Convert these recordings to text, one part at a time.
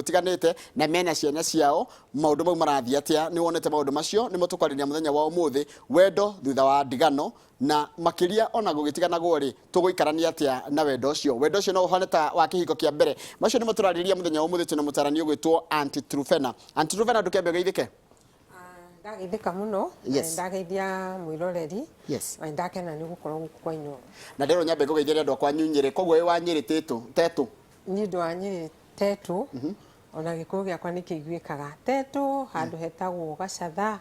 gutiganite na mena ciana ciao maundu mau marathia atia ni wonete maundu macio ni mutukwarĩria muthenya wa umuthi wendo thutha wa ndigano na makiria ona gugitiganagwo ri tuguikarania atia na wendo ucio no uhane ta wa kihiko kia mbere macio ni muturarĩria muthenya wa umuthi tuna mutarani ugwitwo Aunty Trufena ndukiambe geithike ndageithika muno ndageithia mwiroreri ndakena ni gukorwo guku kwa Inooro na ndero nyambe kugeithia andu akwa Nyeri kogwo wa Nyeri tetu ni ndo wa Nyeri tetu ona gikuyu giakwa ni kiguikaga tetu handu hetagwo Gacatha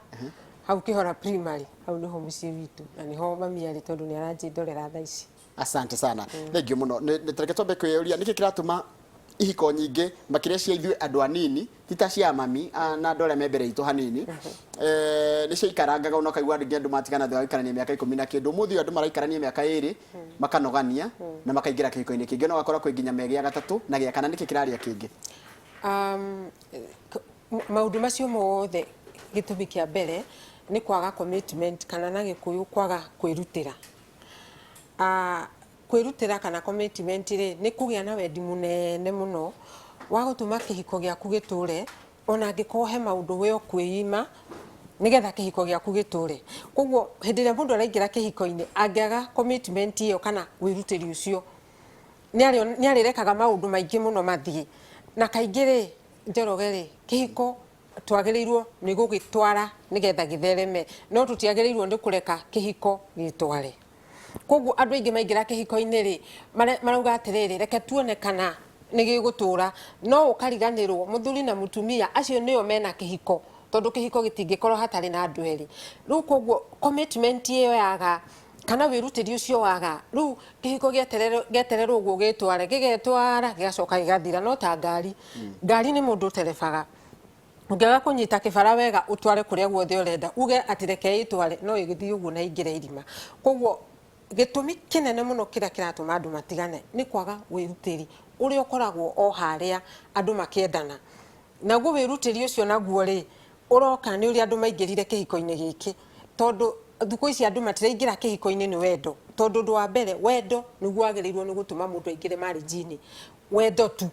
hau Kihora primary hau niho mucii witu na niho mami ari tondu ni aranjindorera thaa ici. Asante sana thengiũ muno nĩtũreke twambe kwĩyũria nĩkĩ kĩratũma ihiko nyingĩ makĩria cia ithuĩ andũ anini tita cia mami na andũ arĩa me mbere itũ hanini nĩ ciaikarangaga ona kaigua andũ matigana thutha wa gũikarania mĩaka 10 na kĩndũ ũmũthĩ andũ maraikarania mĩaka 2 makanogania na makaingĩra kĩhiko-inĩ kĩngĩ no gakora kwĩ nginya me gĩa gatatũ na gĩa kana nĩkĩ kĩraria kĩngĩ maũndũ macio mothe gĩtũmi kĩa mbere ni kwaga commitment kana na gĩkũyũ kwaga kwĩrutĩra kwĩrutĩra kana commitment ri ni kũgĩa na wendi munene muno wa gũtũma kĩhiko gĩaku gĩtũre ona angĩkorwo he maũndũ we ũkwĩima nigetha kĩhiko gĩaku gĩtũre koguo hĩndĩ ĩrĩa mũndũ araingĩra kĩhiko-inĩ angĩaga commitment ĩyo kana wĩrutĩri ũcio nĩ arĩrekaga maũndũ maingĩ muno mathie na kaingĩ ri Njoroge ri kĩhiko twagĩrĩirwo nĩ gũgĩtwara nigetha gĩthereme no tũtiagĩrĩirwo nĩ kũreka kĩhiko gĩtware koguo andũ aingĩ maingĩra kĩhiko-inĩ ri marauga atĩrĩrĩ reke tuone kana nĩ gĩgũtũra no ũkariganĩrwo mũthuri na mũtumia acio nĩo mena kĩhiko tondũ kĩhiko gĩtingĩkorwo hatarĩ na andũ erĩ rĩu koguo commitment ĩyo yaga kana wĩrutĩri ũcio waga rĩu kĩhiko gĩetererwo ũguo gĩtware gĩgetwara gĩgacoka gĩgathira no ta ngari nĩ mũndũ ũterebaga ũngĩaga kũnyita kĩbara wega ũtware kũrĩa guothe ũrenda uge atĩ reke ĩtware no ĩgĩthiĩ ũguo na ingĩre irima koguo gĩtũmi kĩnene mũno kĩrĩa kĩratũma andũ matigane nĩ kwaga wĩrutĩri ũrĩa ũkoragwo o harĩa andũ makĩendana naguo wĩrutĩri ũcio naguo rĩ ũroka nĩ ũrĩa andũ maingĩrire kĩhiko-inĩ gĩkĩ tondũ thikũ ici andũ matiraingĩra kĩhiko-inĩ nĩ wendo tondũ ũndũ wa mbere wendo nĩguo wagĩrĩirwo nĩ gũtũma mũndũ aingĩre marriage-inĩ wendo tu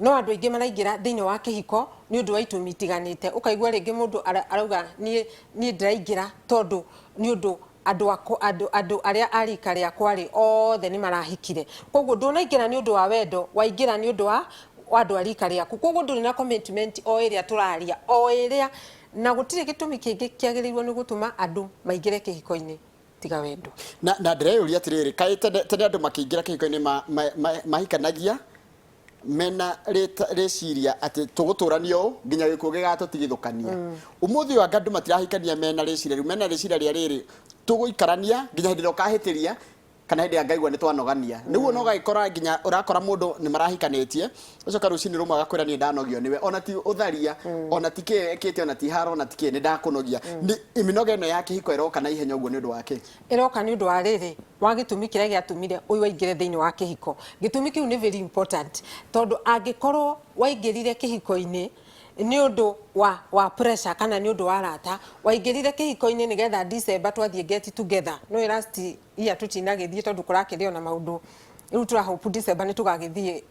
no andũ aingĩ maraingĩra thĩinĩ wa kĩhiko nĩ ũndũ wa itũmi itiganĩte ũkaigua rĩngĩ mũndũ arauga niĩ ndĩraingĩra tondũ nĩ ũndũ andũ arĩa arika rĩakwa rĩ othe nĩ marahikire koguo ndũnaingĩra nĩ ũndũ wa wendo waingĩra nĩ ũndũ wa andũ arika rĩaku koguo ndũrĩ na commitment o ĩrĩa tũraria o ĩrĩa na gũtirĩ gĩtũmi kĩngĩ kĩagĩrĩirwo nĩ gũtũma andũ maingĩre kĩhiko-inĩ tiga wendo na ndĩreyũria atĩrĩrĩ kaĩ tene andũ makĩingĩra kĩhiko-inĩ mahikanagia mena rĩciria atĩ tũgũtũrania ũũ nginya gĩkuũ gĩgatũtigithũkania ũmũthĩ wa andũ matirahikania mena rĩciria rĩu mena rĩciria rĩrĩ tũgũikarania nginya hĩndĩ ĩrĩa ũkahĩtĩria kana hĩndĩ ĩrĩa ngaigua nĩ twanogania nĩguo no gagĩkora nginya ũrakora mũndũ nĩ marahikanĩtie ũcoka rũcinĩ rũmwe agakwĩra niĩ ndanogio nĩwe ona ti ũtharia ona ti kĩte ona ti haro ona ti nĩ ndakũnogia mĩnoga ĩno ya kĩhiko ĩroka na ihenya ũguo nĩ ũndũ wake ĩroka nĩ ũndũ wa rĩrĩ wa gĩtũmi kĩrĩa gĩatũmire ũyũ waingĩre thĩinĩ wa kĩhiko gĩtũmi kĩu nĩ very important tondũ angĩkorwo waingĩrire kĩhiko-inĩ nĩ ũndũ wa pressure kana nĩ ũndũ wa rata waingĩrire kĩhiko-inĩ nĩgetha December twathiĩ get together no last year tutinagĩthiĩ tondũ kũrakĩrĩ ona maũndũ rĩu tũrahope December nĩ tũgagĩthiĩ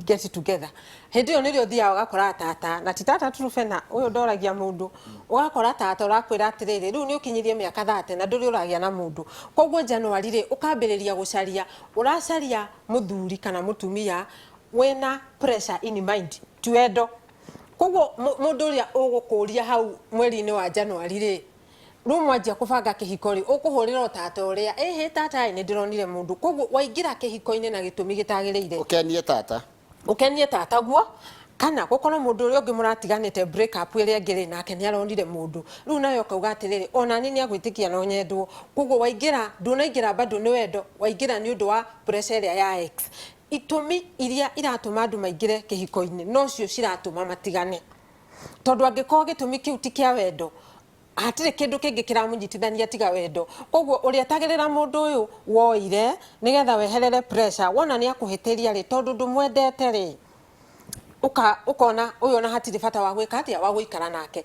get together hĩndĩ ĩyo nĩrĩo thiaga ũgakora tata na ti tata Trufena ũyũ ndoragia mũndũ ũgakora tata ũrakwĩra atĩrĩrĩ rĩu nĩ ũkinyirie mĩaka 30 na ndũrĩ ũragĩa na mũndũ koguo January rĩ ũkambĩrĩria gũcaria ũracaria mũthuri kana mũtumia wena pressure in mind ti wendo koguo mũndũ ũrĩa ũgũkũria hau mweri-inĩ wa January rĩ rĩu mwanjia kũbanga kĩhiko rĩ ũkũhũrĩra tata ũrĩa hĩ tata nĩ ndĩronire mũndũ koguo waingĩra kĩhiko-inĩ na gĩtũmi gĩtagĩrĩire ũkenie tata guo kana gũkorwo mũndũ ũrĩa ũngĩ mũratiganĩte break up ĩrĩa ngĩrĩ nake nĩ aronire mũndũ rĩu nawe ũkauga atĩrĩrĩ ona niĩ nĩ agwĩtĩkia no nyendwo koguo waingĩra ndũnaingĩra bado nĩ wendo waingĩra nĩ ũndũ wa pressure ĩrĩa ya ex itũmi iria iratũma andũ maingĩre kĩhiko-inĩ no cio ciratũma matigane tondũ angĩkorwo gĩtũmi kĩu ti kĩa wendo hatirĩ kĩndũ kĩngĩ kĩramũnyitithania tiga wendo koguo ũrĩa tagĩrĩra mũndũ ũyũ woire nĩgetha weherere pressure wona nĩ akũhĩtĩria rĩ tondũ ndũmwendete rĩ ũkona ũyũ ona hatirĩ bata wa gwĩka atĩa wa gũikara nake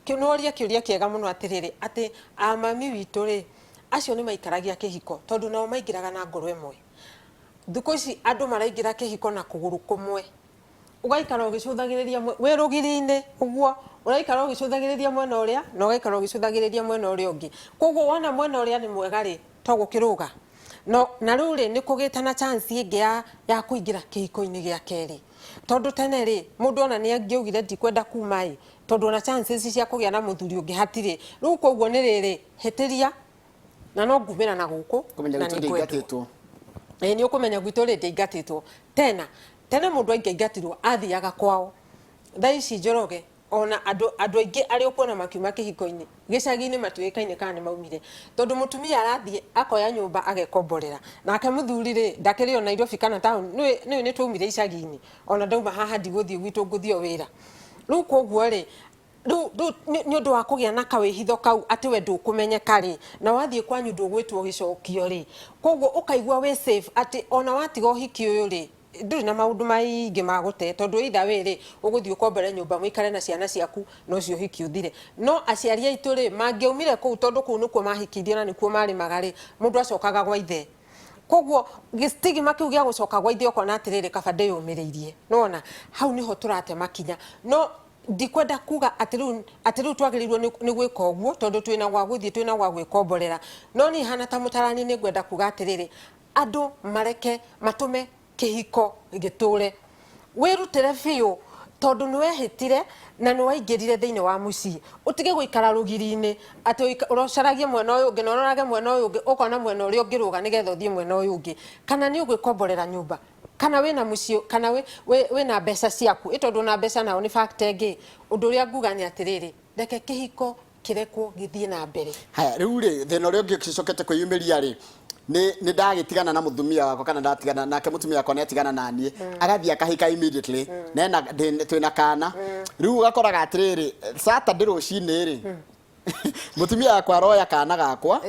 kĩnoria kĩũria kĩega mũno atĩrĩrĩ atĩ amami witũ rĩ acio nĩ maikaragia kĩhiko tondũ nao maingĩraga na ngoro ĩmwe thikũ ici andũ maraingĩra kĩhiko na kũgũrũ kũmwe ugaikara ugicuthagiriria we rugiri-ini uguo uraikara ugicuthagiriria mwena uria na ugaikara ugicuthagiriria mwena uria ungi koguo wona mwena uria ni mwega ri to gukiruga no na riu ri ni kugita na chance ingi ya kuingira kihiko-ini gia keri tondu tene ri mundu ona ni angiugire ndikwenda kuma tondu na chances cia kugia na muthuri ungi hatiri riu koguo ni riri hitiria na no ngumira na guku na ni kwetwo ni ukumenya gwitu ri ndingatitwo tene mundu aingatirwo athiaga kwao thaici Njoroge ona andu aingi ari ukuona makiuma kihiko-ini gicagi-ini matuikaine kana ni maumire tondu mutumia arathie akoya nyumba agekomborera nake muthuri ri ndakiri ona Nairobi kana town ni twaumire icagi-ini ona ndauma haha ndiguthie gwitu nguthio wira riu koguo ri ni undu wa kugia na kawihitho kau ati we ndukumenyeka ri na wathie kwanyu ndugwitwo gicokio ri koguo ukaigua we safe ati ona watiga uhiki uyu ri nduri na maundu maingi magute tondu itha wiri uguthie ukombere nyumba muikare na ciana ciaku no cio hiki uthire no aciari aitu ri mangiumire kuu tondu kuu nikuo mahikirie na nikuo mari magari mundu acokaga gwa ithe koguo gistigma kiu gia gucoka gwa ithe ukona atiriri kaba ndiyumiriirie nona hau niho turate makinya no ndikwenda kuga atiru twagirirwo ni gwika uguo tondu twina gwa guthie twina gwa gwikomborera no ni hana ta mutarani ni gwenda kuga atiriri andu mareke matume kihiko giture wirutire biu tondu ni wehitire na ni waingirire thiini wa mucii utige guikara rugiri-ini ati urocaragie mwena uyu ungi na urorage mwena uyu ungi ukona mwena uria ungiruga nigetha uthie mwena uyu ungi kana ni ugwikomborera nyumba kana wina mucii kana wina mbeca ciaku itondu na mbeca nao ni factor ingi undu uria nguga ni atiriri reke kihiko kirekwo githie na mbere haya riu ri thina uria ungi cicokete kwiyumiria ri ni ndagitigana na muthumia wakwa kana ndatigana nake mutumia wakwa netigana nanie agathia akahika immediately nena twina kana riu gakoraga atiriri Saturday rucini ri mutumia wakwa aroya kana gakwa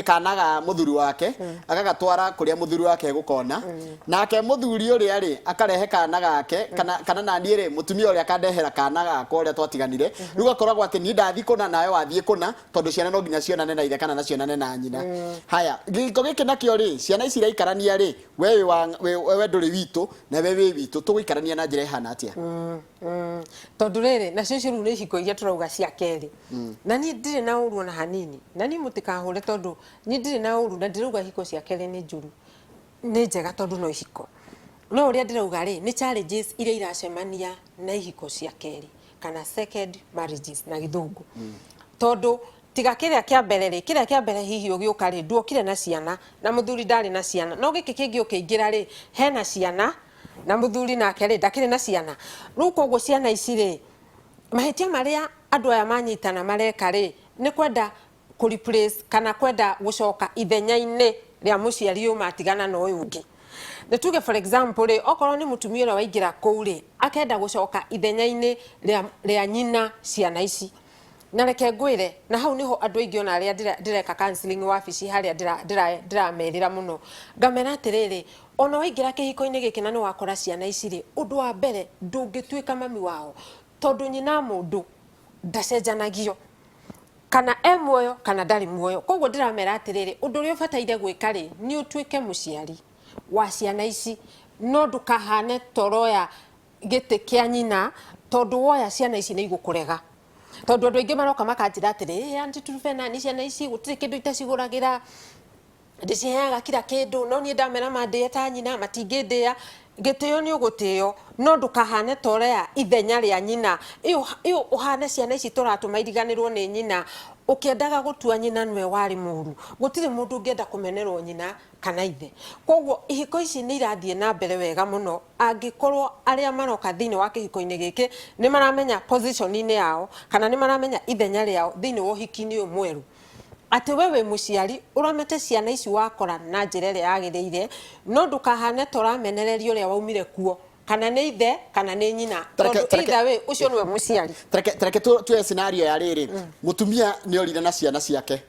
kana ga muthuri wake agagatwara kuria muthuri wake gukona nake muthuri uria ri akarehe kana gake kana nanie ri mutumia uria akandehera kana gakwa uria twatiganire riu gakoragwo ati ni ndathi kuna nayo wathie kuna tondu ciana no nginya cionane na ithe kana na cionane na nyina haya giko giki nakio ri ciana ici iraikarania ri we nduri witu na we wi witu tuguikarania na njira ihana atia tondu riri na cio ciru ni hiko iria turauga cia keri na ni ndire na uru na hanini na ni mutikahure tondu ni ndire na uru na ndirauga hiko cia keri ni njuru ni njega tondu no hiko no uria ndirauga ri ni challenges iria iracemania na hiko cia keri kana second marriages na githungu tondu tiga kiria kia mbere ri kiria kia mbere hihi ugiuka ri nduokire na ciana na muthuri ndari na ciana no giki kingi ukiingira ri hena ciana na muthuri nake ri ndakire na ciana riu koguo ciana ici ri mahitia maria andu aya manyitana mareka ri ni kwenda ku replace kana kwenda gucoka ithenya-ini ria muciari uyu matigana na uyu ungi ni tuge for example ri okorwo ni mutumia uria waingira kuu ri akenda gucoka ithenya-ini ria nyina ciana ici na reke ngwire na hau niho andu aingi ona aria ndireka counseling wabici haria ndiramerira muno ngamera atiriri ona waingira kihiko-ini giki na ni wakora ciana ici ri undu wa mbere ndungituika mami wao tondu nyina mundu ndacenjanagio kana muoyo kana ndari muoyo koguo ndiramera atiriri undu uria ubataire gwika ri ni utuike muciari wa ciana ici no ndukahane toroya giti kia nyina tondu woya ciana ici ni igukurega tondu andu aingi maroka makanjira atiri anti turufena ni ciana ici gutiri kindu itaciguragira ndiciheaga kira kindu no ni ndamera mandie ta nyina matingindĩa gitio ni ugutio no ndukahane torea ithenya ria nyina iyo uhane ciana ici turatuma iriganirwo ni nyina ukiendaga gutua nyina nwe wari muru gutiri mundu ungienda kumenerwo nyina kana ithe koguo ihiko ici ni irathie na mbere wega muno angikorwo aria maroka thiini wa kihiko-ini giki ni maramenya position-ini yao kana ni maramenya ithenya riao thiini wa uhiki-ini mweru ati wewe muciari uramete ciana ici wakora na njira iria yagiriire no ndukahane toramenererio ria waumire kuo kana ni ithe kana ni nyina tondu ithe we ucio niwe muciari tareke tuwe scenario ya riri mutumia ni orire na ciana ciake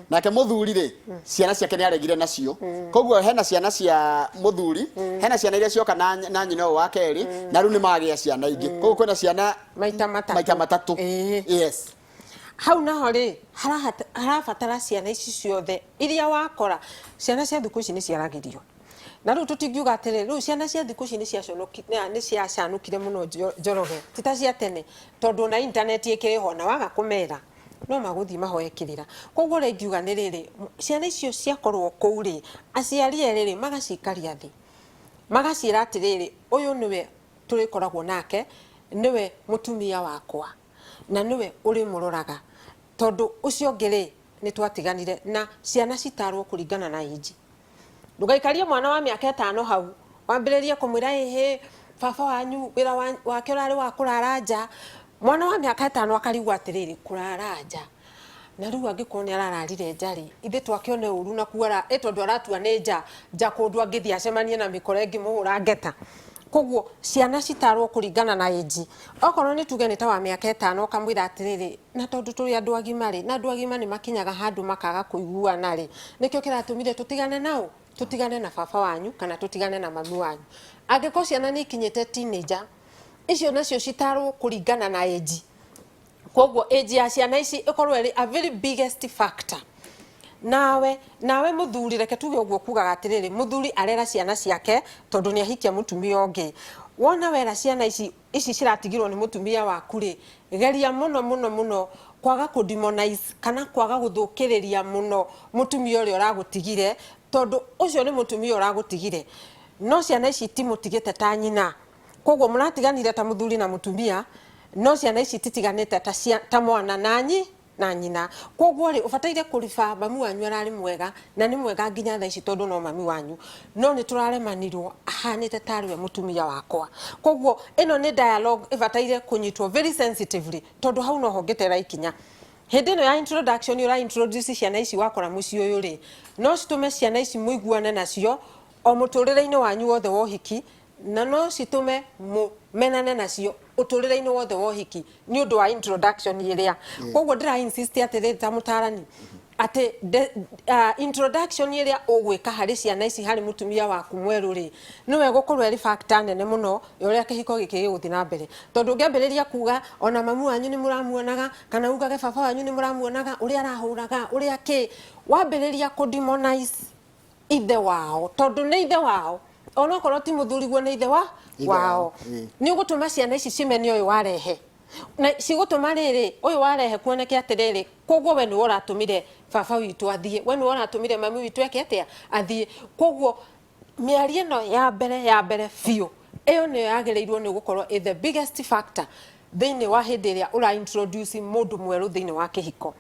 nake muthuri ri ciana ciake ni aregire nacio koguo hena ciana cia muthuri hena ciana iria cioka na nyina wa keri na riu ni magia ciana ingi koguo kwina ciana maita matatu yes hau naho ri harabatara ciana ici ciothe iria wakora ciana cia thuku ici ni ciaragirio na riu tutingiuga atiri riu ciana cia thiku ici ni ciacanukire muno Njoroge tita cia tene tondu na internet ikiriho na waga kumera no maguthi mahoe kirira koguo rengiuga ni riri ciana icio ciakorwo kuu ri aciari eri magacikaria thi magacira atiriri uyu niwe turikoragwo nake niwe mutumia wakwa na niwe uri muroraga tondu ucio ngiri ni twatiganire na ciana citarwo kuringana na iji ndugaikarie mwana wa miaka 5 hau wambiririe kumwira ehe baba wanyu wira wake urari wa kurara nja mwana wa miaka 5 akarigwa atiriri kurara nja na riu angikoni arararire njari ithe twakione uru na kuara tondu aratua ni nja kundu angithi acemanie na mikorengi muhura ngeta koguo ciana citarwo kuringana na age okorwo ni tuge ni ta wa miaka 5 kamwira atiriri na tondu turi andu agima ri na andu agima ni makinyaga handu makaga kuiguana ri nikio kiratumire tutigane nao tutigane na baba wanyu kana tutigane na mami wanyu angiko ciana ni kinyete teenager icio nacio citarwo kuringana na age koguo age ya ciana ici ikorwo ri a very biggest factor nawe muthuri reke tuge uguo kugaga atiriri muthuri arera ciana ciake tondu ni ahikia mutumia ongi wona wera ciana ici ciratigirwo ni mutumia waku ri geria muno kwaga ku demonize kana kwaga guthukiriria muno mutumia uri uragutigire tondu ucio ni mutumia uragutigire no ciana ici timutigite ta nyina koguo muratiganire ta muthuri na mutumia no ciana ici titiganite ta mwana na nyina koguo ri ufataire kurifa mami wanyu arari mwega na ni mwega nginya tha ici tondu no mami wanyu no ni turaremanirwo ahanite tariwe mutumia wakwa koguo ino ni dialogue ifataire kunyitwo very sensitively tondu hau no hongetera ikinya hindi no ya introduction ura introduce ciana ici wakora muci uyu ri no citume ciana ici muiguane nacio o muturire-ini wanyu wothe wa uhiki na no citume menane nacio uturire-ini wothe wa uhiki ni undu wa introduction iria koguo ndira insist ati ta mutarani ati introduction iria ugwika hari ciana ici hari mutumia waku mweru ri niwe gukorwo eri factor nene muno uria kihiko giki guthi na mbere tondu ngiambiriria kuga ona mami wanyu ni muramuonaga kana ugage baba wanyu ni muramuonaga uria arahuraga uria ki wambiriria ku demonize ithe wao tondu ni ithe wao ona korwo ti muthuri guo ni ithe wao ni ugutuma ciana ici cimeni uyu warehe na cigutuma riri uyu warehe kuoneke atiriri koguo we ni uratumire baba witu athie we ni uratumire mami witu eke athie koguo miarie no ya mbere fiu iyo ni yagereirwo ni gukorwo the biggest factor thiini wa hindi iria ura introduce mundu mweru thiini wa kihiko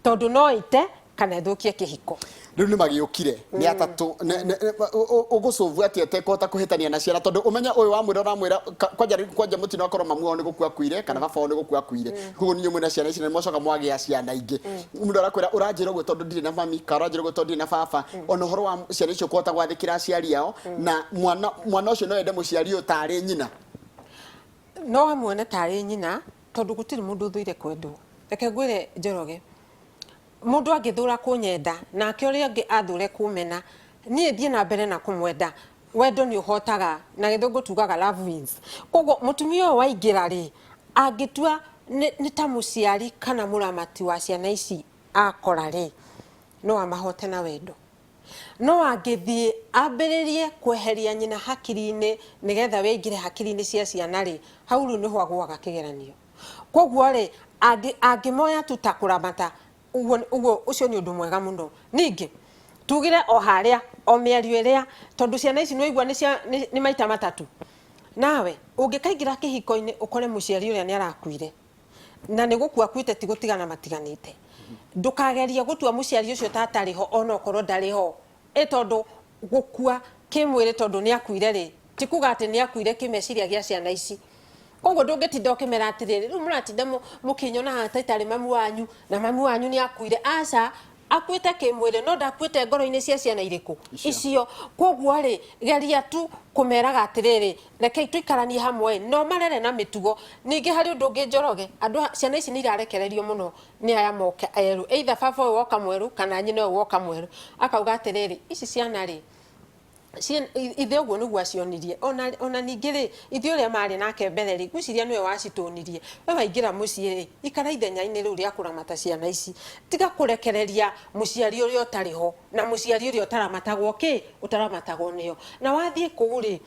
tondu no ite kana thukie kihiko riu ni magiukire ni atatu ugucovu ati atekota kuhitania na ciana tondu umenya uyu wa mwira uramwira kwanja mutino akorwo mamu wao ni gukua kuire kana baba wao ni gukua kuire koguo ninyu mwina ciana ici ni mocoka mwagia ciana ingi mundu arakwira uranjira uguo tondu ndiri na mami kana uranjira uguo tondu ndiri na baba ona horo wa ciana icio kuhota gwathikira aciari yao na mwana ucio no ende muciari uyu tari nyina no amwone tari nyina tondu gutiri mundu thuire kwendwo reke ngwire Njoroge mundu angithura kunyenda na akiuria angi athure kumena nie thie na mbere na kumwenda wendo ni uhotaga na githungu tugaga love wins koguo mutumia wa ingira ri angitua ni ta muciari kana muramati wa ciana ici akora ri no amahote na wendo no angithie ambiririe kweheria nyina hakiri-ini nigetha weingire hakiri-ini cia ciana ri hau ru ni ho agwaga kigeranio koguo ri angimoya tutakuramata ugo ucio ni undu mwega muno ningi tugire o haria o miario iria tondu ciana ici no igwa ni maita matatu nawe ungikaingira kihiko-ini ukore muciari uria ni arakuire na ni gukua kuite ti gutigana matiganite ndukageria gutua muciari ucio tatariho ona okorwo ndariho tondu gukua kimwire tondu ni akuire ri ti kuga ati ni akuire kimeciria gia ciana ici koguo ndungitinda ukimera atiriri riu muratinda mukinyona hata itari mami wanyu na mami wanyu ni akuire aca akuite kimwire no ndakuite ngoro-ini cia ciana iriku icio koguo ri geria tu kumeraga atiriri reke tuikaranie hamwe no marere na mitugo ningi hari undu ungi Njoroge andu ciana ici ni irarekererio muno ni aya moke eru either baba uyu woka mweru kana nyina uyu woka mweru akauga atiriri ici ciana ri ithe ũguo nĩguo acionirie ona ningĩ rĩ ithe ũrĩa marĩ nake mbere rĩ gwĩciria nĩwe wacitũnirie we waingĩra mũciĩ rĩ ikara ithenya-inĩ rĩu rĩa kũramata ciana ici tiga kũrekereria mũciari ũrĩa ũtarĩ ho na mũciari ũrĩa ũtaramatagwo ũtaramatagwo nĩyo na wathiĩ kũu rĩ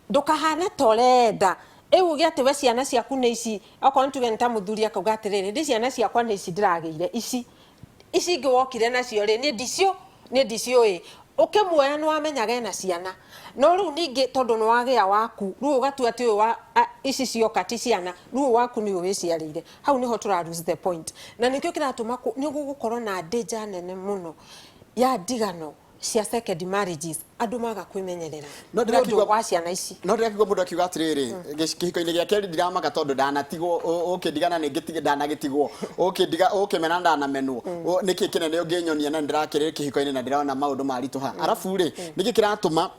ndũkahana torenda uge atĩ we ciana ciaku nĩ ici okorwo tuge nĩ ta mũthuri akauga atĩrĩrĩ ndĩ ciana ciakwa nĩ ici ndĩragĩire ici ingĩ wokire nacio rĩ nĩ ndicio ũkĩmuoya nĩ wamenyaga ena ciana no rĩu ningĩ tondũ nĩ wagĩa waku rĩu ũgatua atĩ ũyũ ici cioka ti ciana rĩu waku nĩ wĩciarĩire hau nĩho tũra lose the point na nĩkĩo kĩratũma nĩ gũgũkorwo na danger nene mũno ya ndigano cia second marriages andu maga kwimenyerera no ndirakigwa ciana ici no ndirakigwa mundu akiuga atiriri gihiko-ini giake ndiramaga tondu ndanatigwo ukindigana ni ngitige ndanagitigwo ukimena ndanamenwo niki kinene unginyonia na ndirakirira kihiko-ini na ndirona maundu marituha arafu ri niki kiratuma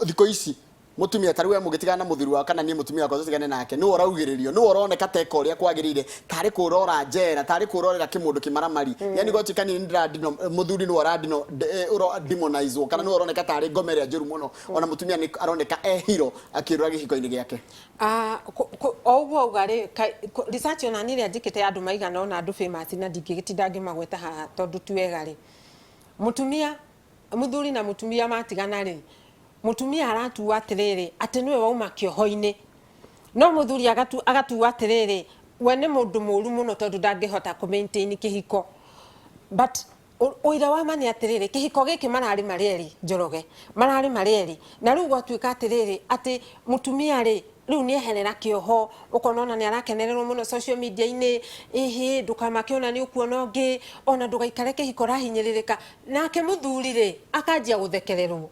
thiko ici mutumia tari we mugitigana na muthiri wa kana ni mutumia kwa tutigane nake ni uraugiririo ni uroneka teka uria kwagirire tari kurora njera tari kurorera kimundu kimaramari yani gotikani ndradino muthuri ni uradino uro demonize kana ni uroneka tari ngomeria njuru muno ona mutumia ni aroneka hero akirura gihiko-ini giake oguo ugari research ona nire njikite andu maigana ona andu famous na ndingigitinda ngimagweta haha tondu tuwega ri mutumia muthuri na mutumia matigana ri mutumia aratuwa atiriri ati niwe wauma kioho-ini no muthuri agatuwa atiriri we ni mundu muru muno tondu ndangihota ku maintain kihiko but oira wa mani atiriri kihiko giki marari marieri Njoroge marari marieri na riu gwatuika atiriri ati mutumia ri riu ni eherera kioho ukonona ni arakenererwo muno social media-ini ndukamakiona ni ukuona ungi ona ndugaikare kihiko rahinyiririka nake muthuri ri akanjia guthekererwo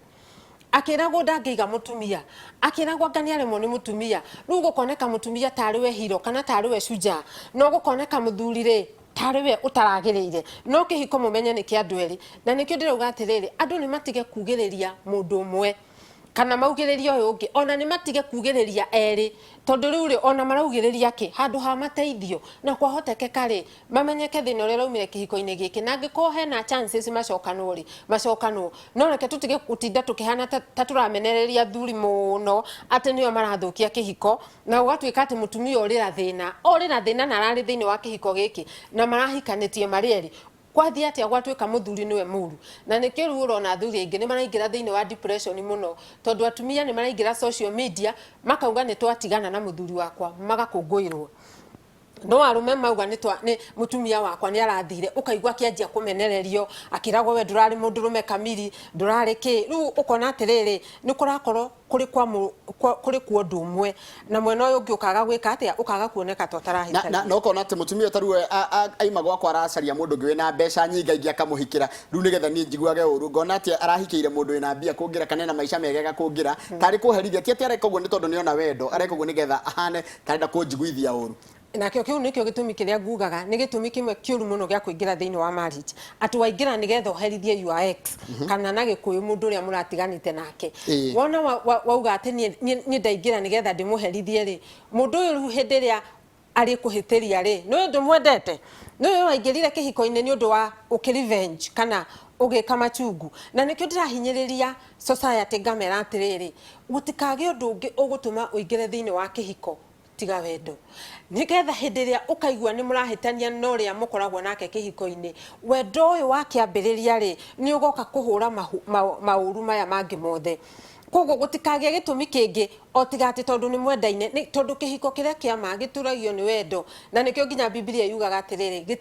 akiragwo ndangeiga mutumia akiragwo ngani aremwo ni mutumia riu gukoneka mutumia tari we hero kana tari we shuja no gukoneka muthuri ri tari we utaragirire no kihiko mumenye ni kia andu eri na nikio ndirauga atiriri andu ni matige kugiriria mundu umwe kana maugiriria uyu ungi ona ni matige kugiriria eri tondu riu ri ona maraugiriria ki handu ha mateithio na kwahotekeka ri mamenyeke thina uria raumire kihiko-ini giki na ngiko hena chances macokano no reke tutige gutinda tukihana ta turamenereria thuri muno ati niyo marathukia kihiko na ugatuika ati mutumia urira thina na arari thini wa kihiko giki na marahikanitie marieri kwathi ati agwatuika muthuri niwe muru na nikio riu urona athuri aingi ni maraingira thiini wa depression muno tondu atumia ni maraingira social media makauga ni twatigana na muthuri wakwa magakungwirwo no arume mauga ni mutumia wakwa ni arathire ukaigwa kianjia kumenererio akiragwo we ndurari mundurume kamiri ndurari ki riu ukona atiriri ni kurakorwo kuri kwa ndumwe na mwena uyu ungi ukaga gwika atia ukaga kuoneka to tarahikana na ukona ati mutumia taruwe aima gwakwa aracaria mundu ngi wina mbeca nyinga ingi akamuhikira riu nigetha ni njiguage uru ngona ati arahikire mundu wina mbia kungira kana na maisha megega kungira tari kuherithia ti ati areka uguo ni tondu ni ona wendo areka uguo nigetha ahane tarenda kunjiguithia uru na kiu nikio gitumi kiria ngugaga ni gitumi kimwe kiuru muno gya kuingira thiini wa marriage atu waingira nigetha uherithie your ex kana na gikuyu mundu uria muratiganite nake wona wauga ati ni ndaingira nigetha ndimuherithie ri mundu uyu hindi ria ari kuhitiria ri no ndumwendete no waingirire kihiko-ini ni undu wa ukirevenge kana ugika machungu na nikio ndirahinyiriria society ngamera atiriri gutikage undu ungi ugutuma uingire thiini wa kihiko tiga wendo nigetha hindi ria ukaigua ni murahitania no ria mukoragwo nake kihiko-ini wendo uyu wa kiambiriria ri ni ugoka kuhura mauru maya mangi mothe koguo gutikage gitumi kingi otigati tondu ni mwendaine ni tondu kihiko kiria kiama gituragio ni wendo na nikio nginya Biblia yugaga atiriri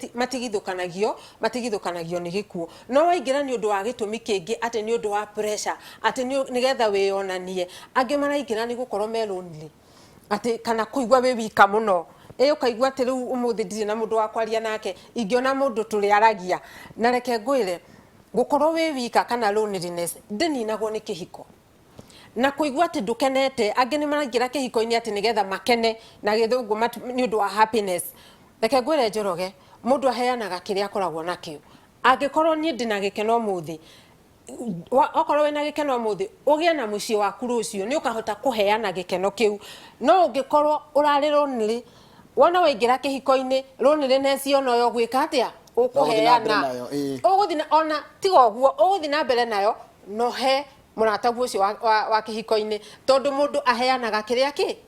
matigithukanagio ni gikuo no waingira ni undu wa gitumi kingi ati ni undu wa pressure ati nigetha wionanie angi maraingira ni gukorwo me lonely ati kana kuigwa we wika muno ukaigwa ati riu umuthi ndiri na mundu wa kwaria nake ingiona mundu turiaragia na reke ngwire gukorwo we wika kana loneliness ndininagwo ni kihiko na kuigwa ati ndukenete angi ni maraingira kihiko-ini ati nigetha makene na githungu ni undu wa happiness reke ngwire Njoroge mundu aheanaga kiria akoragwo nakio angikorwo ni ndina gikeno muthi okorwo wena gikeno muthi ugie na mucii waku rucio ni ukahota kuheana gikeno kiu no ungikorwo urari lonely wona waingira kihiko-ini loneliness ona yo gwika atia ukuheana uguthina ona tiga uguo uguthina mbere nayo no he muratagu ucio wa kihiko-ini tondu mundu aheanaga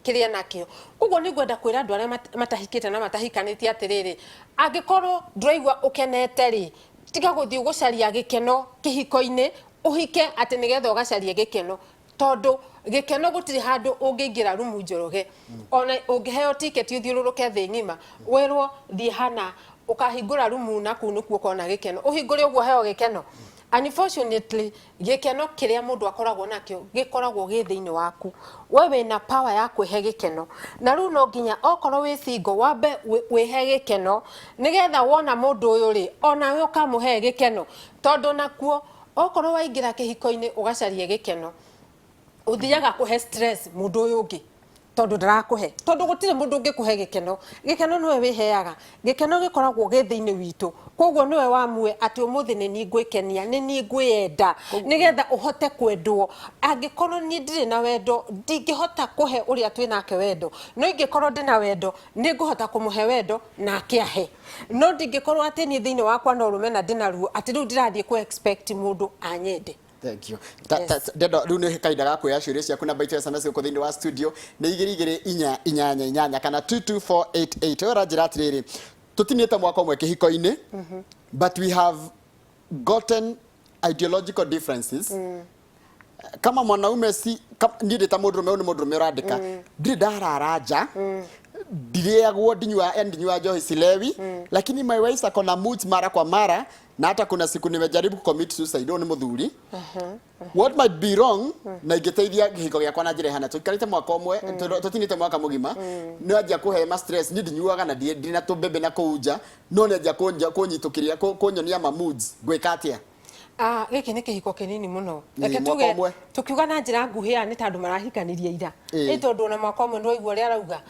kiria nakio. Uguo ni gwenda kwira andu aria matahikite na matahikanitie atiriri, angikorwo nduraigua ukenete ri, tiga guthii gucaria gikeno kihiko-ini, uhike ati nigetha ugacarie gikeno, tondu gikeno gutiri handu ungiingira rumu njoroge. Ona ungiheo ticket uthiururuke thi ngima, wirwo thie hana ukahingura rumu na kunu kuo kona gikeno, uhingure uguo heo gikeno. Unfortunately, gikeno kiria mundu akoragwo nakio gikoragwo gi thiini waku. Wewe na power ya kwihe gikeno, na riu no nginya okorwo wi single wambe wihe gikeno nigetha wona mundu uyu ri ona we ukamuhe gikeno, tondu nakuo okorwo waingira kihiko-ini ugacaria gikeno uthiaga kuhe stress mundu uyu ungi tondu ndarakuhe, tondu gutire mundu ungikuhe gikeno. Gikeno niwe wiheaga, gikeno gikoragwo gi thiini witu, koguo niwe wamue ati umuthi ni ni ngwikenia, ni ni ngwiyenda nigetha uhote kwendwo. Angikorwo ni ndire na wendo ndingihota kuhe uria twinake wendo, no ingikorwo ndina wendo ni nguhota kumuhe wendo nake ahe. No ndingikorwo ati ni thiini wakwa no rumena ndina ruo ati riu ndirathie ku expect mundu anyende. Thank you. Dendo riu ni kaida ga kuya ciuria ciaku na baito SMS uko thiini wa studio ni 2288 kana 22488. Ora njira atiriri tutinite mwaka umwe kihiko-ini, but we have gotten ideological differences. Kama mwanaume si ndire ta mundurume ni mundurume urandika ndire ndararaja ndiriagwo ndinywa njohi silewi, lakini my wife akona moods mara kwa mara, na hata kuna siku nimejaribu commit suicide ni muthuri. What might be wrong na ingeteithia gihiko giakwa na njira hana tukarite mwaka umwe tutinite mwaka mugima no ajia kuhe ma stress ni ndinyuaga na ndina tubebe na kuuja no ne ajia kunyitukiria kunyonia ma moods gwika atia. Giki ni kihiko kinini muno. Reke tuge tukiuga na njira nguhia ni tandu marahikanirie ira. Ni tondu na mwaka umwe ndo igua ria rauga.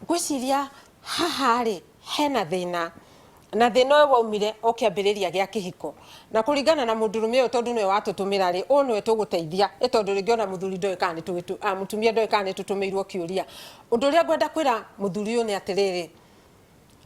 Gwiciria haha ri hena thina. Na thina uyu waumire okiambiriria gia kihiko. Na kuringana na mundurume uyu tondu niwe watutumira ri, o niwe tuguteithia. Tondu ringi ona muthuri ndoe kana mutumia ndoe kana tutumirwo kiuria. Undu ria gwenda kwira muthuri uyu ni atiriri,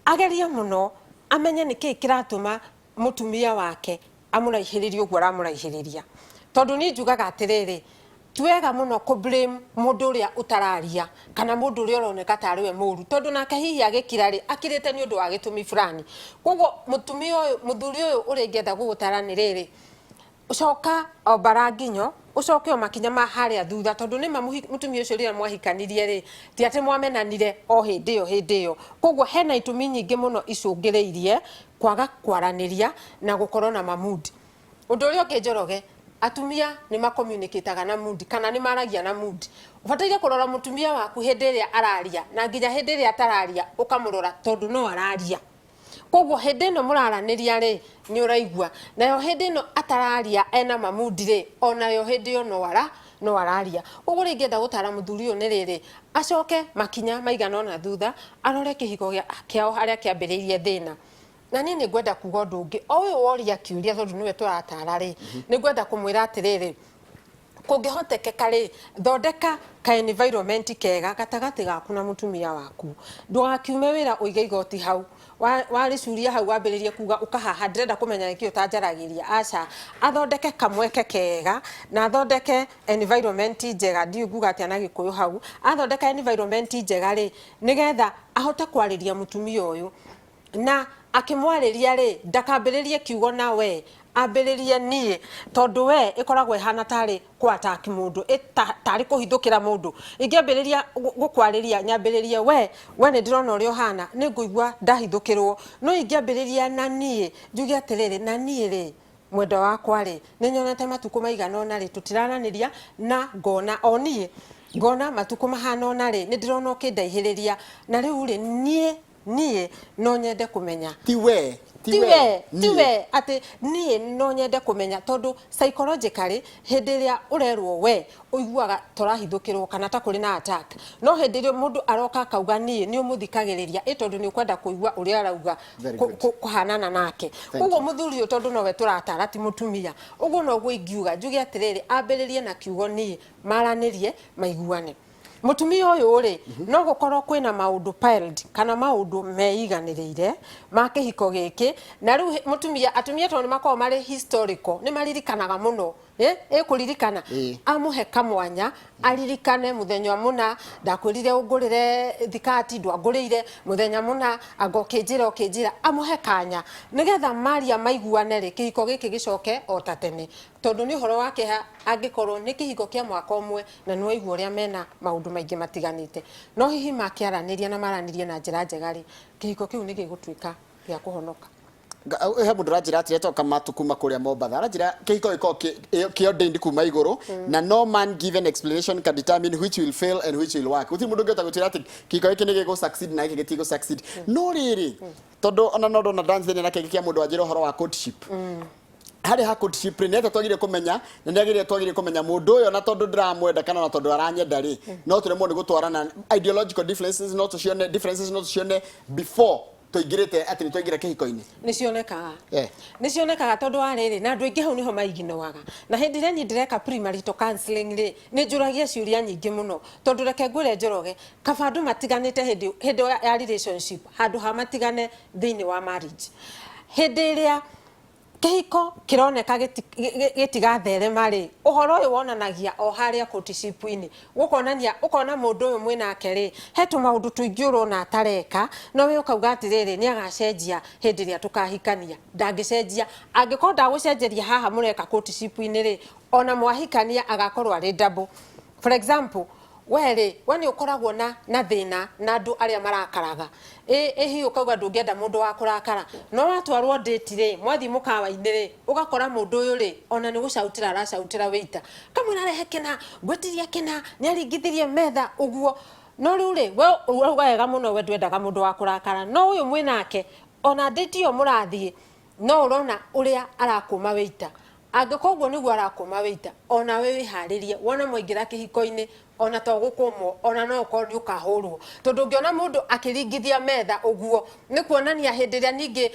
ageria muno amenye niki kiratuma mutumia wake amuraihiriria uguo aramuraihiriria. Tondu ni njugaga atiriri, twega muno ku blame mundu uria utararia kana mundu uria uroneka tari we muru, tondu nake hihi agikira ri akirite ni undu wa gitumi fulani. Koguo mutumia uyu muthuri uyu uri ngetha gugutara ni riri, ucoka obaranginyo ucoke o makinya ma haria thutha, tondu ni mutumia ucio ria mwahikanirie ri ti ati mwamenanire o hindi iyo. Koguo hena itumi nyingi muno icungireirie kwaga kwaraniria na gukorwo na mamudi. Undu uria ungi Njoroge, atumia ni makomunicataga na mood kana ni maragia na mood. Ubataire kurora mutumia waku hindi iria araria na nginya hindi iria atararia ukamurora tondu no araria. Koguo hindi no muraraniria ri ni uraigua, nayo hindi no atararia ena mamudi ri onayo hindi yo no araria. Koguo ringienda gutara muthuri uyu ni riri acoke makinya maigana ona thutha arore kihiko kiao haria kiambiriirie thina. Na ni ngwenda kuga undu ungi o uyu woria kiuria tondu niwe turatara ri, ni ngwenda kumwira atiriri, kungihotekeka ri thondeka ka environment kega gatagati gaku na mutumia waku. Ndugakiume wira uige igoti hau waricuria hau wambiririe kuga ukahaha ndirenda kumenya niki utanjaragiria. Aca athondeke kamweke kega na athondeke environment njega, ndiuga ati ana gikuyu hau, athondeka environment njega ri nigetha ahote kwariria mutumia uyu na akimwariria ri ndakambiririe kiugo na we ambiririe nie, tondu we ikoragwo ihana tari kwataki mundu tari kuhithukira mundu. Ingiambiriria gukwariria nyambiririe we ni ndirona uria hana ni nguigua ndahithukirwo, no ingiambiriria na nie njuge atiriri na nie ri mwendo wakwa ri ni nyonete matuku maigana ona ri tutirananiria na ngona onie ngona matuku mahana ona ri ni ndirona ukindaihiriria na riu ri nie no nyende kumenya tiwe ati nie no nyende kumenya, tondu psychologically hindi ria urerwo we uiguaga torahithukirwo kana ta kuri na attack, no hindi ria mundu aroka kauga nie ni umuthikagiriria tondu ni ukwenda kuigua uria arauga kuhanana nake. Uguo muthuri uyu tondu nowe turatara ti mutumia, uguo no gwe ingiuga njuge atiriri ambiririe na kiugo nie maranirie maiguane. Mutumia uyu ri no gukorwo kwina maundu piled kana maundu meiganiriire ma kihiko giki, na riu mutumia atumia tondu makao mari historical ni maririkanaga muno kuririkana amuhe kamwanya aririkane muthenya muna ndakwirire ungurire thikati ndwangurire muthenya muna agokinjira amuhe kanya nigetha maria maiguane ri kihiko giki gicoke otatene tondu ni horo wake angikorwo ni kihiko kia mwaka umwe na ni waigua uria mena maundu maingi matiganite no hihi makiaraniria na maranirie na njira njega ri kihiko kiu ni gigutuika gia kuhonoka he mundu ranjira atire toka matukuma kuria Mombatha ranjira kihiko giko kio dendi kuma iguru na no man given explanation can determine which will fail and which will work uti mundu ngeta gutira ati kihiko giki ni gigo succeed na giki gitigo succeed no riri tondu ona no na dance na kihiko kia mundu anjira horo wa courtship hari ha courtship ni ete twagire kumenya na ndagire twagire kumenya mundu uyo na tondu ndiramwenda kana na tondu aranyenda ri no turi mundu gutwarana ideological differences not to share differences not to share before toigirite ati nitwagira kihiko-ini nicionekaga tondu ariri na andu aingi hau niho maiginoaga na hindi ria ni ndireka premarital counseling ri ni njuragia ciuria nyingi muno tondu reke ngwire njoroge kaba andu matiganite hindi ya relationship handu ha matigane thiini wa marriage hindi iria kihiko kironeka gitigatherema ri uhoro uyu wonanagia o haria courtship-ini gukonania ukona mundu uyu mwinake ri hetu maundu tuingi urona atareka no we ukauga atiriri ni agacenjia hindi ria tukahikania ndangicenjia angikorwo ndagucenjeria haha mureka courtship-ini ri ona mwahikania agakorwo ari double for example were wani ukoragwo na thina na andu aria marakaraga hi ukauga ndungienda mundu wa kurakara no watwarwo date ri mwathi mukawa-ini ri ugakora mundu uyu ri ona ni gucautira aracautira weita kamwe narehe kina gwetiria kina ni aringithirie metha uguo no riu ri we ugawega muno we ndwendaga mundu wa kurakara no uyu mwinake ona date yo murathie no urona uria arakuma weita angikogwo niguo arakuma weita ona we wiharirie wona muingira kihiko-ini ona to gukumwo ona no ko ni ukahurwo tondu ngiona mundu akiringithia metha uguo ni kuonania hindi ria ningi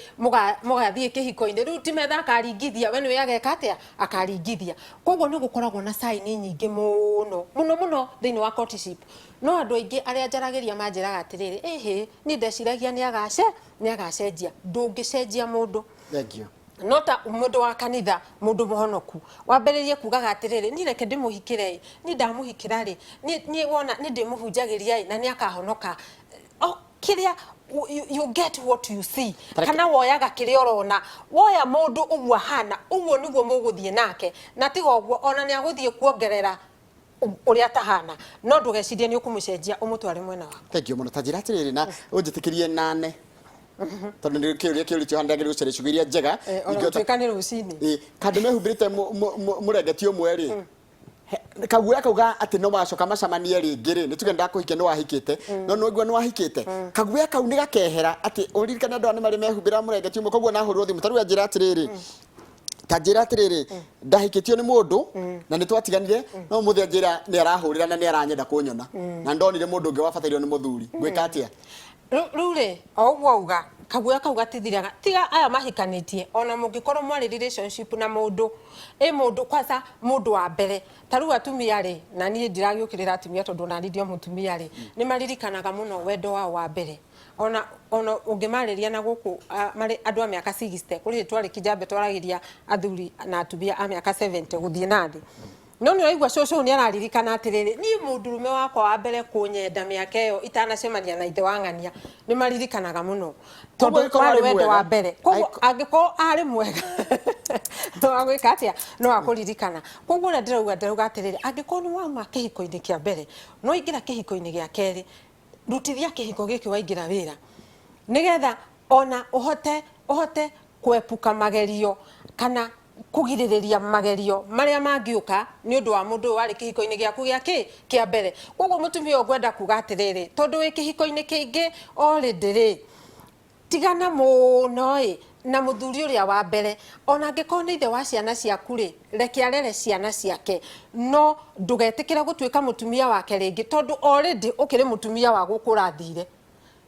mugathie kihiko-ini riu ti metha akaringithia we ni ageka atia akaringithia kogwo ni gukoragwo na sign nyingi muno thiini wa courtship no andu aingi aria njaragiria manjiraga atiriri ni ndeciragia ni agacenjia ndungicenjia mundu thank you nota mundu wa kanitha mundu muhonoku wamberirie kugaga atiriri ni reke ndimuhikire ni ndamuhikira ri ni wona ni ndimuhunjagiria na ni akahonoka kiria you get what you see kana woyaga kiria urona woya mundu uguo hana uguo niguo muguthie nake na tiga uguo ona ni aguthie kuongerera uria tahana no ndugecirie ni ukumucenjia umutware mwena wako thank you muno tajira atiriri na unjitikirie nane tondu ni kiuria handa ngiri gucere cugiria njega ingotwikane rucini kandu mehumbirite murengeti umwe ri kaguya kauga ati no macoka macamanie ringi ri nituge ndakuhikia no wahikite no ngwa no wahikite kaguya kau ni gakehera ati uririkana andu ani mari mehumbira murengeti umwe koguo nahurwo thimu taru njira atiriri tajira atiriri ndahikitio ni mundu na nitwatiganire no muthia njira ni arahurira na ni aranyenda kunyona na ndonire mundu ungi wabatairio ni muthuri gwika atia rure ogwo uga kaguya kauga tithiraga tiga aya mahikanitie ona mungikorwo mwari relationship na mundu mundu kwanza mundu wa mbere taru atumia ri na ni ndiragiukirira atumia tondu na ndio mutumia ri ni maririkanaga muno wendo wa mbere ona ungimariria na guku mari andu a miaka 60 kuri twari kijambe twaragiria athuri na atumia a miaka 70 guthie nathi no ni waigua coco ni araririkana atiriri ni mundurume wakwa wa mbere kunyenda miaka iyo itanacemania na ithe wang'ania ni maririkanaga muno tondu kwari wendo wa mbere koguo angiko ari mwega no agwika atia no akuririkana koguo na ndirauga atiriri angiko ni wauma kihiko-ini kia mbere no ingira kihiko-ini gia keri rutithia kihiko giki waingira wira nigetha ona uhote kwepuka magerio kana kugiririria magerio maria mangiuka ni undu wa mundu wari kihiko-ini giaku kia mbere koguo mutumia ugwenda kuga atiriri tondu wi kihiko-ini kingi already ri tigana muno na muthuri uria wa mbere ona angiko ni ithe wa ciana ciaku ri reke arere ciana ciake no ndugetikira gutuika mutumia wake ringi tondu already ukiri mutumia wa gukurathire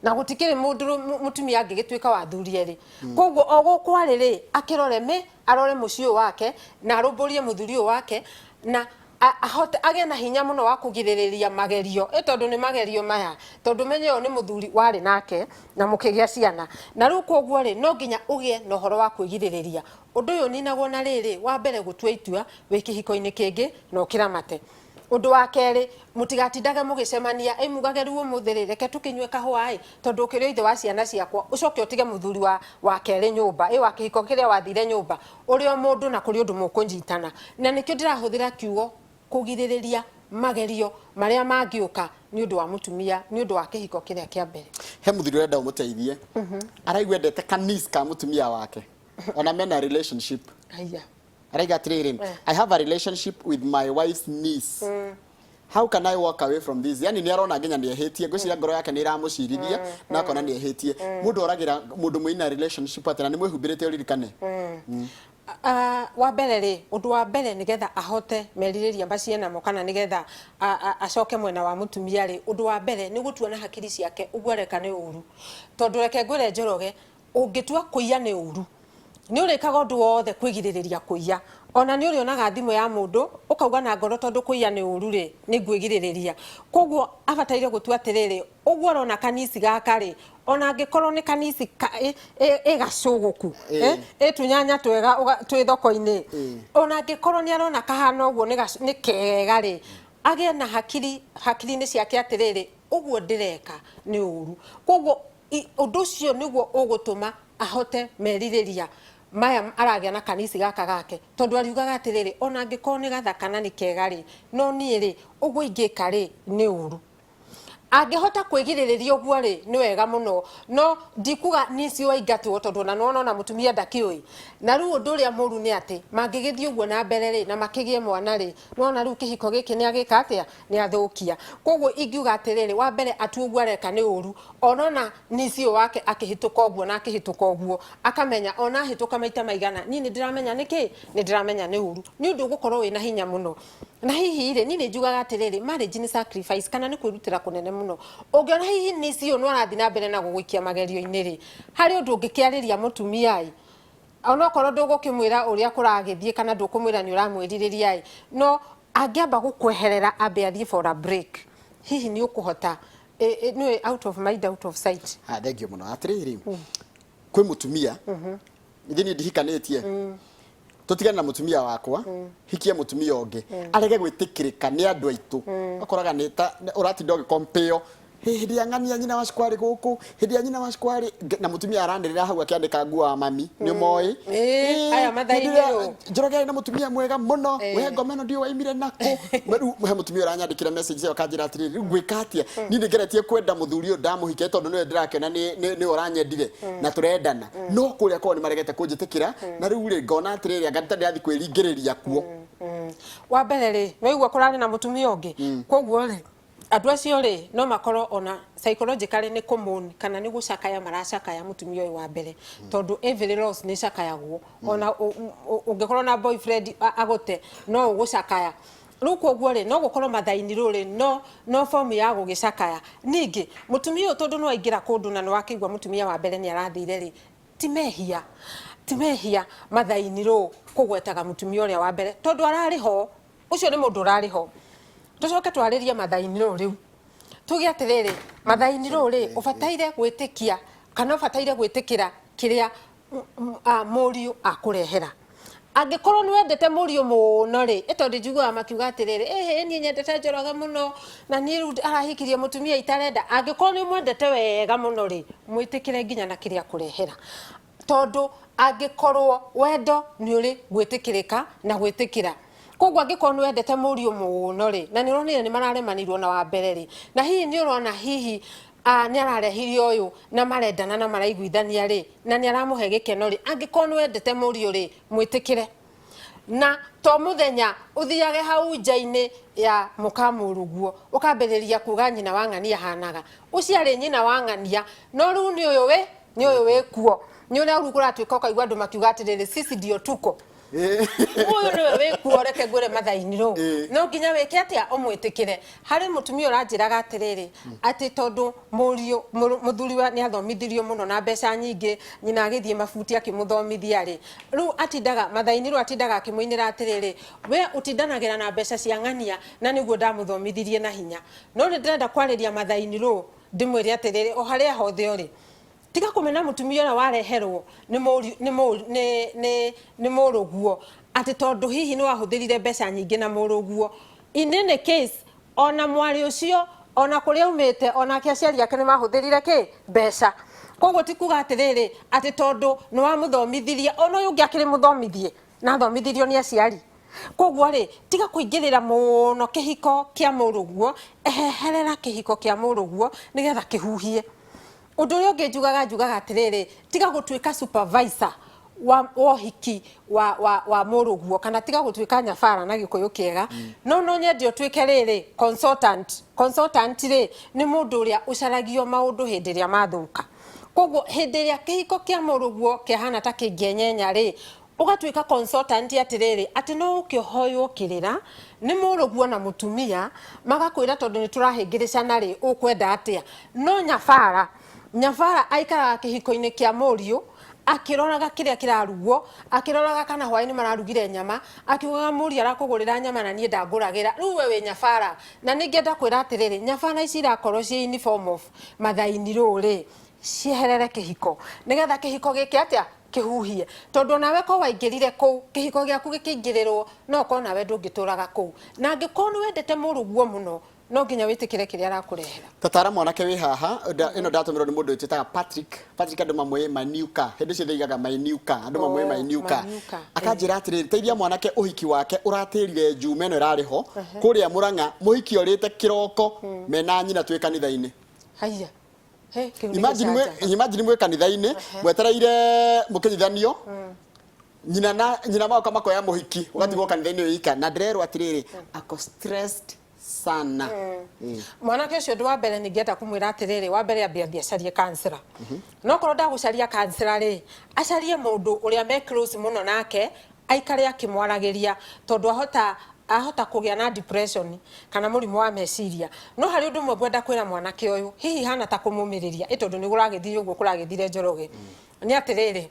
na gutikire mutumia angigituika wa thurie ri koguo ogukwariri akirore arore mucio wake na arumburie muthuri wake na ahote age na hinya muno wa kugiririria magerio tondu ni magerio maya tondu menye ni muthuri wari nake na mukigia ciana na riu koguo ri no nginya ugie na horo wa kwigiririria undu uyu ninagwo na riri wa mbere gutua itua wi kihiko-ini kingi no kiramate undu wa keri mutigatindage mugicemania mugage riu umuthiri reke tukinywe kahua tondu kirio ithe wa ciana ciakwa ucoke utige muthuri wa keri nyumba wa kihiko kiria wathire nyumba urio mundu na kuri undu mukunyitana na nikio ndirahuthira kiugo kugiririria magerio maria mangiuka ni undu wa mutumia ni undu wa kihiko kiria kia mbere he muthuri urenda umuteithie araigwa endete kanisa ka mutumia wake ona mena relationship aya araiga atiriri I have a relationship with my wife's niece how can I walk away from this yani ni arona nginya ni ehetie ngwiciria ngoro yake ni iramucirithia na akona ni ehetie mundu oragira mundu mwina relationship atena ni mwehumbirite uririkane wa mbere ri undu wa mbere nigetha ahote meririria maciena mo kana nigetha acoke mwena wa mutumia ri undu wa mbere ni gutua na hakiri ciake ugwereka ni uru tondu reke ngwire njoroge ungitua kuiya ni uru ni urikaga undu wothe kwigiririria kuiya ona ni urionaga thimu ya mundu ukauga na ngoro tondu kuiya ni uru ri ni ngwigiririria koguo abataire gutua atiriri uguo arona kanisi gaka ri ona angikorwo ni kanisi gacuguku tunyanya twega twi thoko-ini ona angikorwo ni arona kahana uguo ni kega ri agie na hakiri-ini ciake atiriri uguo ndireka ni uru koguo undu ucio niguo ugutuma ahote meririria maya aragia na kanisi gaka gake tondu ariugaga atiriri ona angikorwo ni gathakana ni kega ri no nie ri uguo ingika ri ni uru angihota kwigiririria uguo ri ni wega muno no ndikuga nisi waingatwo tondu na nona mutumia ndakiui na riu undu uria muru ni ati mangigithie uguo na mbere ri na makigie mwana ri nona riu kihiko giki ni agika atia ni athukia koguo ingiuga atiriri wa mbere atu uguo areka ni uru onona nisi wake akihituka uguo na akihituka uguo akamenya ona hituka maita maigana ni ndiramenya niki ni ndiramenya ni uru ni undu gukorwo wina hinya muno na hihi ri ni njugaga atiriri marriage ni sacrifice kana ni kwirutira kunene muno ungiona hihi nisi no arathi na mbere na guguikia magerio-ini ri hari undu ungikiariria mutumia ona korwo ndugukimwira uria kuragithie kana ndukumwira ni uramwiririria no angiamba gukweherera ambe athie for a break hihi ni ukuhota ni out of mind out of sight thengio muno atiriri kwi mutumia ithini ndihikanitie tutigane na mutumia wakwa hikia mutumia ungi arege gwitikirika ni andu aitu akoraga ni ta uratinda ugicompare hindi ya ng'ania nyina wa square guku hindi ya nyina wa square na mutumia arandirira hau akiandika ngua mami ni moi aya mathainiro njoroge na mutumia mwega muno we ngomeno ndio waimire nako he mutumia uranyandikira message yo kanjira atiriri gwikatia ni ngeretie kwenda muthuri ndamuhike tondu niwe ndirakena ni uranyendire na turendana no kuria ko ni maregete kunjitikira na riu ri ngona atiriri angata ndathi kwiringiriria kuo wa mbere ri weigua kurani na mutumia ungi koguo ri andu acio ri no makorwo ona psychologically ni common kana ni gucakaya maracakaya mutumia uyu wa mbere tondu every loss ni cakayagwo ona ungikorwo na boyfriend agote no ugucakaya riu koguo ri no gukorwo mathainiro ri no form ya gugicakaya ningi mutumia uyu tondu no aingira kundu na no akigwa mutumia wa mbere ni arathire ri timehia mathainiro kugwetaga mutumia uria wa mbere tondu arariho ucio ni mundu urariho tucoke twaririe mathainiro riu tugi atiriri mathainiro ri ubataire gwitikia kana ubataire gwitikira kiria muriu akurehera angikorwo ni wendete muriu muno ri itondi njiguaga makiuga atiriri ni nyendete njoroge muno na ni arahikirie mutumia itarenda angikorwo ni mwendete wega muno ri mwitikire nginya na kiria kurehera tondu angikorwo wendo ni uri gwitikirika na gwitikira koguo angikorwo ni wendete muriu muno ri na ni uronire ni mararemanirwo na wa mbere ri na hihi ni urona hihi ni ararehirio uyu na marendana na maraiguithania ri na ni aramuhe gikeno ri angikorwo ni wendete muriu ri mwitikire na to muthenya uthiage hau nja-ini ya mukamuruguo ukambiriria kuga nyina wa ng'ania hanaga uciari nyina wa ng'ania no riu ni uyu wi kuo ni uria urugura twika ukaigua andu makiuga atiriri sisi ndio tuko uyu niwe wikuoreke ngure mathaini ru no nginya wike atia umwitikire hari mutumia uranjiraga atiriri ati tondu muthuri wa ni athomithirio muno na mbeca nyingi nyina agithie mabuti akimuthomithia ri ru atindaga mathaini ru atindaga akimuinira atiriri we utindanagira na mbeca cia ng'ania na niguo ndamuthomithirie na hinya no ni ndirenda kwariria mathaini ru ndimwire atiriri o haria hothe uri tiga kumena mutumia ura wareherwo ni muruguo ati tondu hihi ni wahuthirire mbeca nyingi na muruguo in any case ona mwari ucio ona kuria umite ona kiaciari ake ni mahuthirire ki mbeca koguo tikuga atiriri ati tondu ni wamuthomithirie ona uyu ungi akiri muthomithie na thomithirio ni aciari koguo ri tiga kuingirira muno kihiko kia muruguo eheherera kihiko kia muruguo nigetha kihuhie undu uria ungi njugaga atiriri tiga gutuika supervisor wa hiki wa muruguo kana tiga gutuika nyabara na gikuyu kiega no nyende utuike riri consultant ri ni mundu uria ucaragio maundu hindi ria mathuka koguo hindi ria kihiko kia muruguo kihana ta kingenyenya ri ugatuika consultant atiriri ati no ukiohoywo kirira ni muruguo na mutumia magakwira tondu ni turahingiricana ri ukwenda atia no nyabara aikara kihiko-ini kia muriu akiroraga kiria kirarugo akiroraga kana hwaini mararugire nyama akiugaga muri arakugurira nyama na nie ndanguragira riu we nyabara na ningienda kwira atiriri nyabara ici irakorwo cie uniform of mathaini ruri cieherere kihiko nigetha kihiko giki atia kihuhie tondu nawe ko waingirire ku kihiko giaku gikingirirwo no ko nawe ndungituraga ku na ngikonu wendete muruguo muno no nginya witikire kiria arakurehera tatara mwanake wi haha ino ndatumirwo ni mundu wititaga Patrick andu mamwe maniuka hindu ciothe igaga maniuka andu mamwe maniuka akanjira atiriri teithia mwanake uhiki wake uratirire njuma ino irariho kuria Murang'a muhiki orite kiroko mena nyina twi kanitha-ini haya imagine mwe kanitha-ini mwetereire mukinyithanio nyina mauka makoya muhiki ugatigwo kanitha-ini uika na ndirerwo atiriri ako stressed sana mwanake ucio ndu wa mbere ningienda kumwira atiriri wa mbere ambia biacarie kansela no korwo ndagucaria kansela ri acarie mundu uria me close muno nake aikare akimwaragiria tondu ahota kugia na depression kana murimu wa meciria no hari undu mwe ngwenda kwira mwanake uyu hihi hana ta kumumiriria itondu ni guragithire uguo kuragithire Njoroge ni atiriri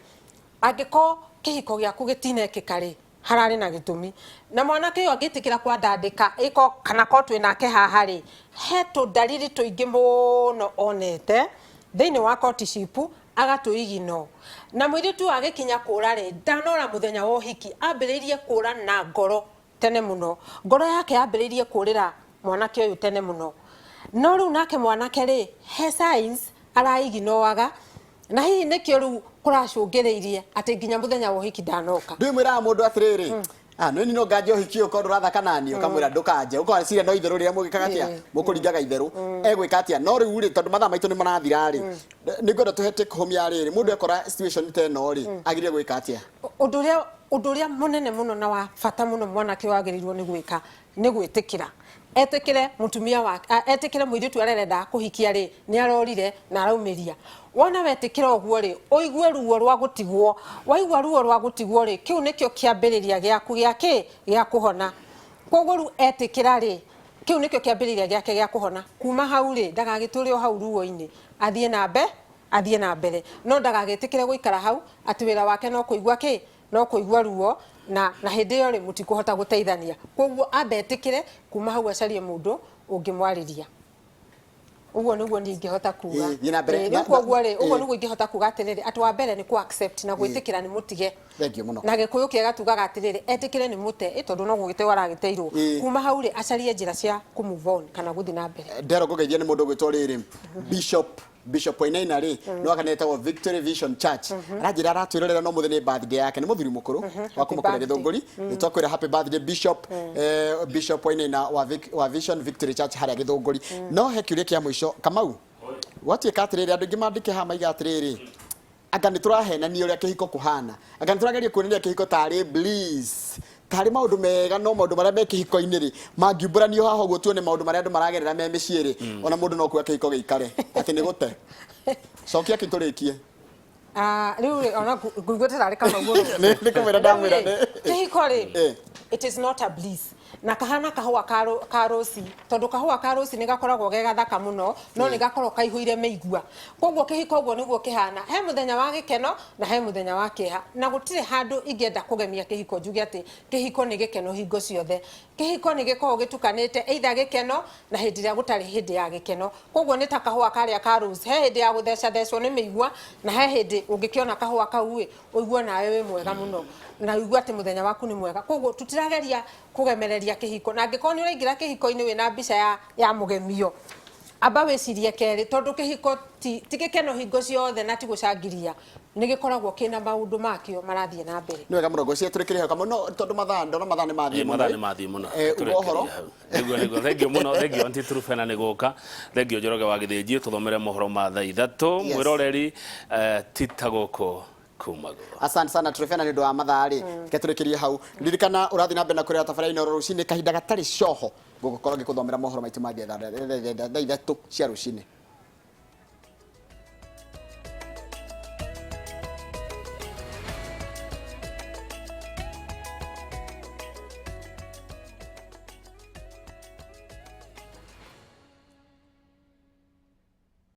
angiko kihiko giaku gitinekika ri harari na gitumi na mwanake uyu agitikira kwa ndandika iko kana ko twi nake haha ri heto dalili tuingi muno onete thiini wa courtship agatuigino na mwiri tu agikinya kura ri ndanora muthenya wa hiki ambiririe kura na ngoro tene muno ngoro yake ambiririe kurira mwanake uyu tene muno no riu nake mwanake ri he signs araiginoaga na hihi nikio riu kuracungiriirie ati nginya muthenya wa hiki ndanoka ndimwira mundu atiriri no ni no ngaje hiki uko rathaka nani ukamwira ndukaje uko ciria no itheru riria mugikaga atia mukuringaga itheru egwika atia no riu ri tondu mathaa maitu ni marathira ri ni ngwenda tuhete kuhumia riri mundu ekora situation te no ri agirie gwika atia undu uria munene muno na wa fata muno mwanake wagirirwo ni gwika ni gwitikira etikire mutumia wake etikire muiritu arerenda kuhikia ri ni arorire na araumiria wona wetikira oguo ri oigwe ruo rwa gutigwo waigwa ruo rwa gutigwo ri kiu nikio kiambiriria giaku giake gia kuhona koguo ru etikira ri kiu nikio kiambiriria giake gia kuhona kuma hau ri ndagagiture hau ruo-ini athie na mbere no ndagagitikire guikara hau ati wira wake no kuigwa ki no kuigwa ruo na hindi yo ri mutikuhota guteithania koguo abetikire kuma hau acarie mundu ungimwariria uguo niguo ningihota kuga koguo ri uguo niguo ingihota kuga atiriri ati wa mbere ni ku accept na gwitikira ni mutige na gikuyu kiega tugaga atiriri etikire ni mute itondu no gugitewa aragiteirwo kuma hau ri acarie njira cia ku move on kana guthi na mbere ndero kugeithia ni mundu gwitwo riri Bishop Wainaina ri no akaneta wa Victory Vision Church arajira aratwirorera no muthenya birthday yake ni muthuri mukuru wa kumukura githunguri nitwakwira happy birthday Bishop Wainaina wa Vision Victory Church haria githunguri no hekiuria kia mwisho Kamau watuika atiriri andu ngimandike ha maiga atiriri anga niturahenania uria kihiko kuhana anga niturageria kuoneria kihiko tari bliss tari maundu mega no maundu maria me kihiko-ini ri mangiumburanio haha uguo tuone maundu maria andu maragerera me micii ri ona mundu no kuga kihiko giikare ati ni gute cokia kiturikie riu ona nguigwete tari kama guo Nĩ kamwĩra ndamwĩra kĩhiko rĩ it is not a bliss na kahana kahua ka rosi tondu kahua ka rosi ni gakoragwo ge gathaka muno no ni gakorwo kaihũire meigua koguo kĩhiko guo niguo kĩhana he muthenya wa gĩkeno na he muthenya wa kĩeha na gũtirĩ handũ ingĩenda kũgemia kĩhiko njuge atĩ kĩhiko nĩ gĩkeno hingo ciothe kĩhiko nĩ gĩkoragwo gĩtukanĩte either gĩkeno na hĩndĩ ĩrĩa gũtarĩ hĩndĩ ya gĩkeno koguo nĩ ta kahua karĩa ka rose he hĩndĩ ya gũtheca thecwo nĩ mĩigua na he hĩndĩ ũngĩkĩona kahua kau ũigua nawe wĩ mwega muno na uigua atĩ muthenya waku nĩ mwega koguo tutirageria kugemereria kĩhiko na angĩkorwo nĩ ũraingĩra kĩhiko-inĩ wĩna mbica ya mũgemio amba wĩcirie kerĩ tondu kĩhiko ti gĩkeno hingo ciothe na ti gũcangiria nĩ gĩkoragwo kĩna maũndũ makĩo marathiĩ na mbere nĩ wega mũno ngwĩciria tũrĩkĩrĩ hau kamwe no tondu mathaa nĩ mathiĩ mũno ũhoro nĩguo thengio mũno thengio Aunty Truphena nĩ gũka thengio Njoroge wa Gĩthĩnji tũthomere mohoro ma thaa ithatũ mwĩroreri tita gũkũ asante sana Truphena nĩ ũndũ wa mathaa rĩ ke tũrĩkĩrie hau ririkana ũrathiĩ na mbere na kũrĩa tabarĩra-inĩ rũcinĩ kahinda gatarĩ coho gũgũkorwo ngĩkũthomera mohoro maitũ ma thaa ithatũ cia rũcinĩ.